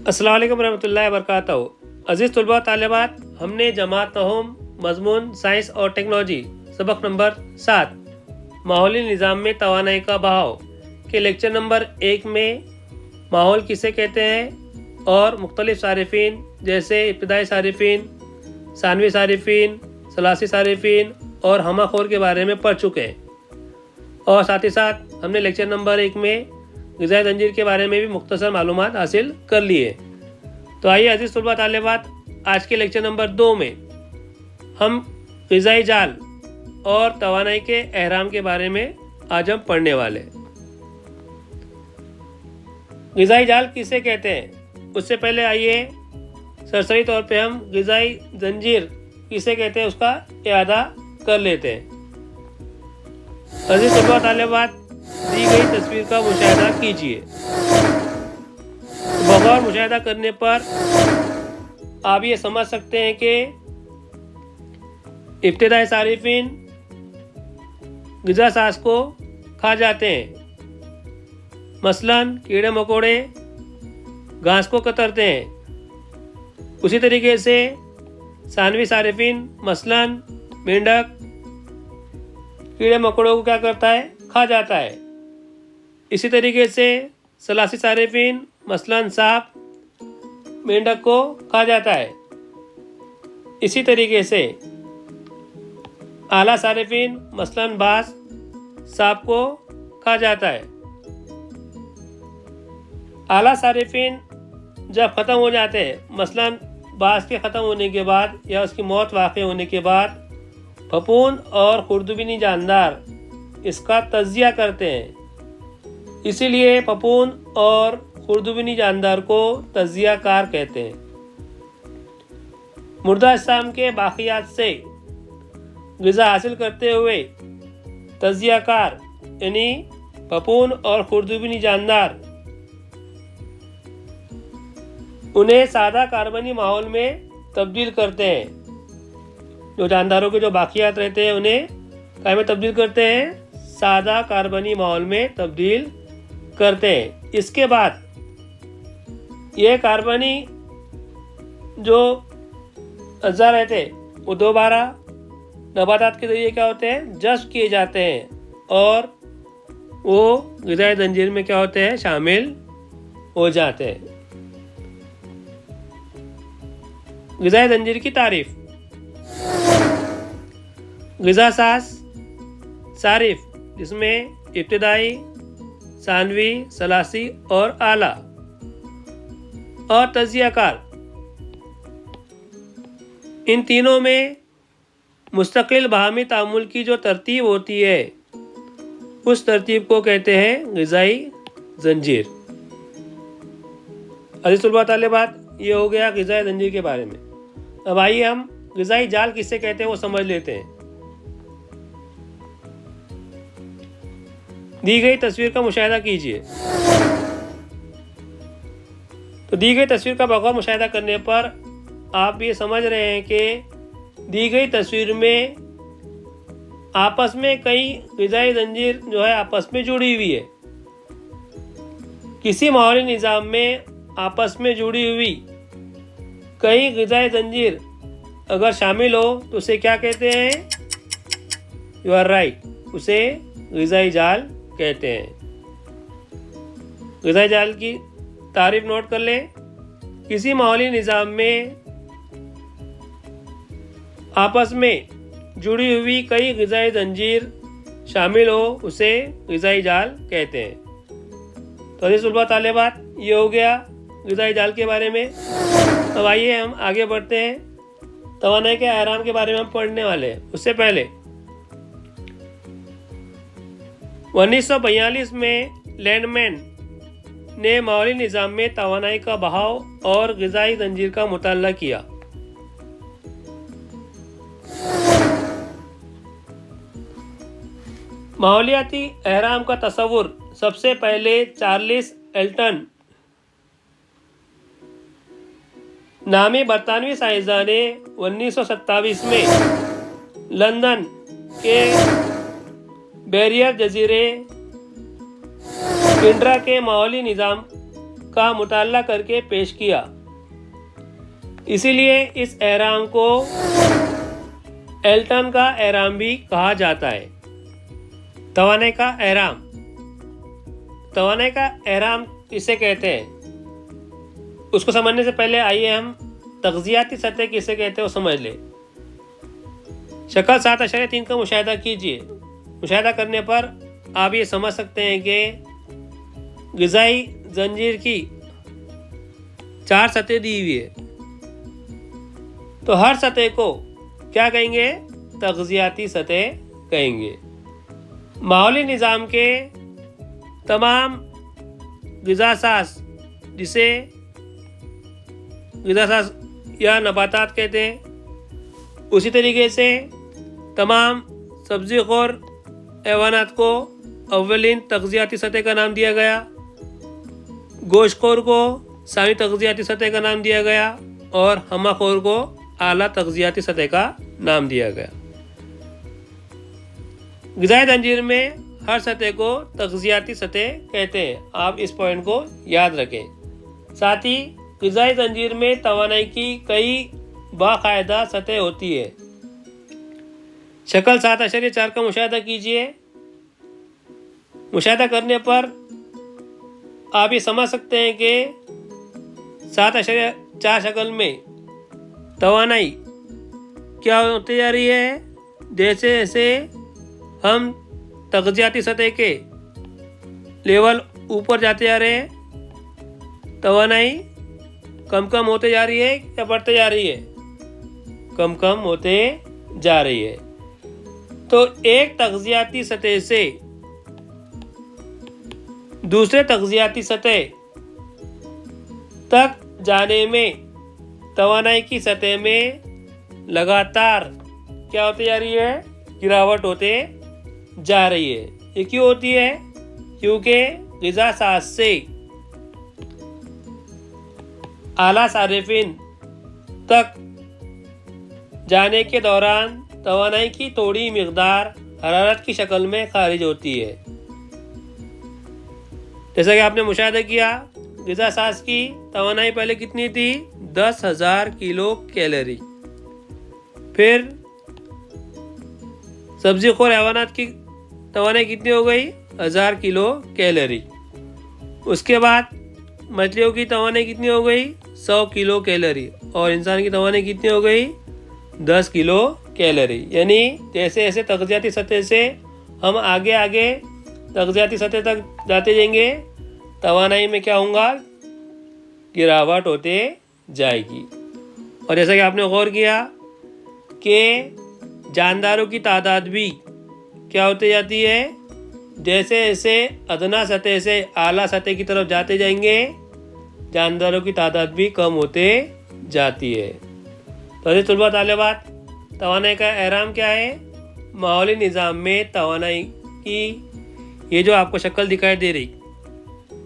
अस्सलाम वालेकुम रहमतुल्लाहि व बरकातहू। अज़ीज़ तलबा तालिबात, हमने जमात नहोम मज़मून साइंस और टेक्नोलॉजी सबक नंबर 7 माहौली निज़ाम में तवानाई का बहाव के लेक्चर नंबर 1 में माहौल किसे कहते हैं और मुख्तलिफ सारिफ़ीन जैसे इब्तिदाई सारिफ़ीन, सानवी सारिफ़ीन, सलासी सारिफ़ीन और हमाखोर के बारे में पढ़ चुके हैं। और साथ ही साथ हमने लेक्चर नंबर 1 में ग़िज़ाई ज़ंजीर के बारे में भी मुख्तसर मालूमात हासिल कर लिए। तो आइए अज़ीज़ तलबा तालिबात, आज के लेक्चर नंबर 2 में हम ग़िज़ाई जाल और तवानाई के अहराम के बारे में आज हम पढ़ने वाले हैं। ग़िज़ाई जाल किसे कहते हैं, उससे पहले आइए सरसरी तौर पे हम ग़िज़ाई ज़ंजीर किसे कहते हैं उसका इआदा कर लेते हैं। अज़ीज़ तलबा तालिबात, दी गई तस्वीर का मुशाहिदा कीजिए। बगौर मुशाहिदा करने पर आप ये समझ सकते हैं कि इब्तिदाई सारिफ़ीन ग़िज़ा साज़ को खा जाते हैं, मसलन कीड़े मकोड़े घास को कतरते हैं। उसी तरीके से सानवी सारिफ़ीन मसलन मेंढक कीड़े मकोड़ों को क्या करता है, खा जाता है। इसी तरीके से सलासी सारिफ़ीन मसलन सांप मेंढक को खा जाता है। इसी तरीके से आला सारिफ़ीन मसलन बाज सांप को खा जाता है। आला सारिफ़ीन जब ख़त्म हो जाते हैं, मसलन बाज के ख़त्म होने के बाद या उसकी मौत वाक़ई होने के बाद फफूंद और खुर्दबीनी जानदार इसका तज़िया करते हैं। इसीलिए फफूंद और खुर्दबीनी जानदार को तज़िया कार कहते हैं। मुर्दा अजसाम के बाक़ियात से ग़िज़ा हासिल करते हुए तज़िया कार यानी फफूंद और खुर्दबीनी जानदार उन्हें सादा कार्बनी माहौल में तब्दील करते हैं। जो जानदारों के जो बाक़ियात रहते हैं उन्हें क्या में तब्दील करते हैं, सादा कार्बनी माहौल में तब्दील करते हैं। इसके बाद ये कार्बनी जो अज़्ज़ा रहते हैं वो दोबारा नबातात के ज़रिए क्या होते हैं, जज़्ब किए जाते हैं और वो ग़िज़ाई ज़ंजीर में क्या होते हैं, शामिल हो जाते हैं। ग़िज़ाई ज़ंजीर की तारीफ़। ग़िज़ा साज़ सारिफ़ जिसमें इब्तिदाई, सानवी, सलासी और आला और तज़ियाकार, इन तीनों में मुस्तकिल बाहमी तामुल की जो तरतीब होती है उस तरतीब को कहते हैं ग़िज़ाई ज़ंजीर। अज़ीज़ तलबा तालिबात, ये हो गया ग़िज़ाई ज़ंजीर के बारे में। अब आइए हम ग़िज़ाई जाल किसे कहते हैं वो समझ लेते हैं। दी गई तस्वीर का मुशाहिदा कीजिए। तो दी गई तस्वीर का बगौर मुशाहिदा करने पर आप ये समझ रहे हैं कि दी गई तस्वीर में आपस में कई ग़िज़ाई ज़ंजीर जो है आपस में जुड़ी हुई है। किसी माहौली निज़ाम में आपस में जुड़ी हुई कई ग़िज़ाई ज़ंजीर अगर शामिल हो तो उसे क्या कहते हैं, यू आर राइट, उसे ग़िज़ाई जाल कहते हैं। ग़िज़ाई जाल की तारीफ़ नोट कर लें। किसी माहौली निज़ाम में आपस में जुड़ी हुई कई ग़िज़ाई ज़ंजीर शामिल हो उसे ग़िज़ाई जाल कहते हैं। तो अज़ीज़ तलबा तालिबात, ये हो गया ग़िज़ाई जाल के बारे में। अब आइए हम आगे बढ़ते हैं, तवानाई के अहराम के बारे में हम पढ़ने वाले हैं। उससे पहले 1942 में लैंडमैन ने माहौली निज़ाम में तवानाई का बहाव और ग़िज़ाई ज़ंजीर का मुताला किया। माहौलियाती अहराम का तस्वुर सबसे पहले चार्ल्स एल्टन नामी बरतानवी साइंसदान ने 1927 में लंदन के बैरियर जजीरे पिंडरा के माहौली निज़ाम का मुताला करके पेश किया। इसीलिए इस एहराम को एल्टन का एहराम भी कहा जाता है। तवानाई का एहराम, तवानाई का एहराम किसे कहते हैं उसको समझने से पहले आइए हम तग़ज़ियाती सतह किसे कहते हैं वो समझ ले। शक्ल 7.3 का मुशाहिदा कीजिए। मुशाहिदा करने पर आप ये समझ सकते हैं कि ग़िज़ाई जंजीर की 4 सतह दी हुई है, तो हर सतह को क्या कहेंगे? तग़ज़ियाती सतह कहेंगे। माहौली निज़ाम के तमाम ग़िज़ासाज़, जिसे ग़िज़ासाज़ या नबातात कहते हैं, उसी तरीके से तमाम सब्ज़ी ख़ोर हैवानात को अव्वलीन तग़ज़ियाती सतह का नाम दिया गया, गोश्तखोर को सानी तग़ज़ियाती सतह का नाम दिया गया और हमाखोर को आला तग़ज़ियाती सतह का नाम दिया गया। ग़िज़ाई जंजीर में हर सतह को तग़ज़ियाती सतह कहते हैं, आप इस पॉइंट को याद रखें। साथ ही ग़िज़ाई जंजीर में तवानाई की कई बाकायदा सतह होती है। शक्ल 7.4 का मुशाहिदा कीजिए। मुशाहिदा करने पर आप ये समझ सकते हैं कि 7.4 शक्ल में तवानाई क्या होती जा रही है। जैसे जैसे हम तग़ज़ियाती सतह के लेवल ऊपर जाते जा रहे हैं, तवानाई कम कम होते जा रही है या बढ़ते जा रही है? कम कम होते जा रही है। तो एक तग़ज़ियाती सतह से दूसरे तग़ज़ियाती सतह तक जाने में तवानाई की सतह में लगातार क्या होती जा रही है? गिरावट होते जा रही है। ये क्यों होती है? क्योंकि ग़िज़ासाज़ से आला सारिफिन तक जाने के दौरान तवानाई की थोड़ी मिक़दार हरारत की शक्ल में खारिज होती है। जैसा कि आपने मुशाहिदा किया, ग़िज़ासाज़ की तवानाई पहले कितनी थी? 10,000 किलो कैलोरी। फिर सब्ज़ी ख़ोर हैवानात की तवानाई कितनी हो गई? 1000 किलो कैलोरी। उसके बाद मछलियों की तवानाई कितनी हो गई? 100 किलो कैलोरी। और इंसान की तवानाई कितनी हो गई? 10 किलो कैलोरी। यानी जैसे जैसे तग़ज़ियाती सतह से हम आगे आगे तग़ज़ियाती सतह तक जाते जाएंगे, तवानाई में क्या होगा? गिरावट होते जाएगी। और जैसा कि आपने गौर किया कि जानदारों की तादाद भी क्या होती जाती है? जैसे जैसे अदना सतह से आला सतह की तरफ जाते जाएंगे, जानदारों की तादाद भी कम होते जाती है। तो अज़ीज़ तलबा तालिबात, तवानाई का एहराम क्या है? माहौली निज़ाम में तवानाई की ये जो आपको शक्ल दिखाई दे रही,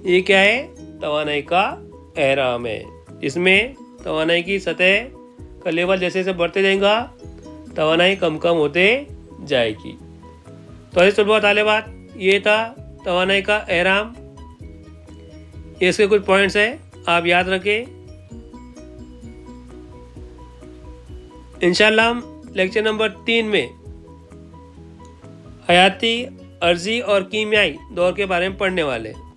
ये क्या है? तवानाई का एहराम है। इसमें तवानाई की सतह का लेवल जैसे जैसे बढ़ते जाएगा, तवानाई कम कम होते जाएगी। तो अज़ीज़ तलबा तालिबात, ये था तवानाई का एहराम। ये इसके कुछ पॉइंट्स हैं, आप याद रखें। इंशाअल्लाह हम लेक्चर नंबर 3 में हयाती, अर्जी और कीमियाई दौर के बारे में पढ़ने वाले हैं।